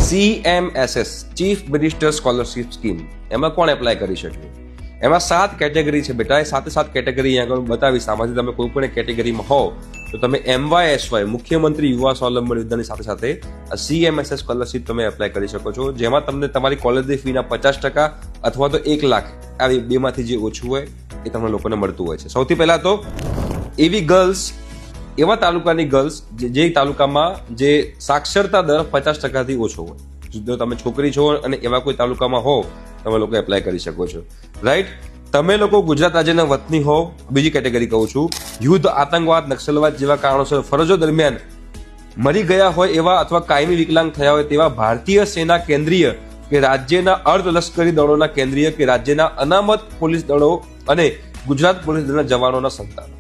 CMSS chief minister scholarship scheme, એમાં કોણ apply કરી શકે? એમાં 7 કેટેગરી છે બેટા. એ 7 કેટેગરી અહીંયા આગળ બતાવીશ. આમાંથી તમે કોઈ પણ કેટેગરીમાં હો તો તમે MYSY મુખ્યમંત્રી યુવા સ્વાવલંબન યોજનાની સાથે સાથે આ CMSS સ્કોલરશિપ તમે એપ્લાય કરી શકો છો, જેમાં તમને તમારી કોલેજની ફીના 50% અથવા તો 1 લાખ આવી બેમાંથી જે ઓછું હોય એ તમને લોકોને મળતું હોય છે. સૌથી પહેલા તો એવી ગર્લ્સ, એવા તાલુકાની ગર્લ્સ જે તાલુકામાં જે સાક્ષરતા દર 50%થી ઓછો હોય. જો તમે છોકરી છો અને એવા કોઈ તાલુકામાં હો, તમે લોકો એપ્લાય કરી શકો છો. રાઈટ? તમે લોકો ગુજરાત રાજ્યના વતની હો. બીજી કેટેગરી કહું છું, યુદ્ધ, આતંકવાદ, નક્સલવાદ જેવા કારણોસર ફરજો દરમિયાન મરી ગયા હોય એવા અથવા કાયમી વિકલાંગ થયા હોય તેવા ભારતીય સેના કેન્દ્રીય કે રાજ્યના અર્ધલશ્કરી દળોના કેન્દ્રીય કે રાજ્યના અનામત પોલીસ દળો અને ગુજરાત પોલીસ દળના જવાનોના સંતાનો.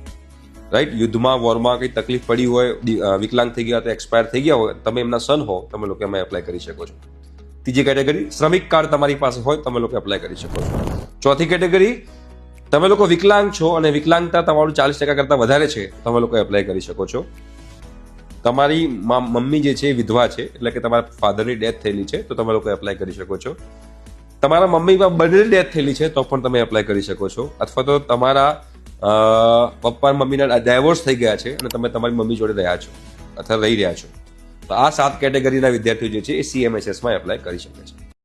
રાઈટ? યુદ્ધમાં, વોરમાં કંઈ તકલીફ પડી હોય, વિકલાંગ થઈ ગયા, તો એક્સપાયર થઈ ગયા હોય, તમે એમના સન હો, તમે લોકો એમાં એપ્લાય કરી શકો છો. ત્રીજી કેટેગરી, શ્રમિક કાર્ડ તમારી પાસે હોય, તમે લોકો એપ્લાય કરી શકો છો. ચોથી કેટેગરી, તમે લોકો વિકલાંગ છો અને વિકલાંગતા તમારું 40% કરતાં વધારે છે, તમે લોકો એપ્લાય કરી શકો છો. તમારી મમ્મી જે છે વિધવા છે, એટલે કે તમારા ફાધરની ડેથ થયેલી છે, તો તમે લોકો એપ્લાય કરી શકો છો. તમારા મમ્મીમાં બંને ડેથ થયેલી છે તો પણ તમે એપ્લાય કરી શકો છો. અથવા તો તમારા પપ્પા મમ્મીના ડાયવોર્સ થઈ ગયા છે અને તમે તમારી મમ્મી જોડે રહ્યા છો અથવા રહી રહ્યા છો, તો આ 7 કેટેગરીના વિદ્યાર્થીઓ જે છે એ CMSS માં એપ્લાય કરી શકે છે.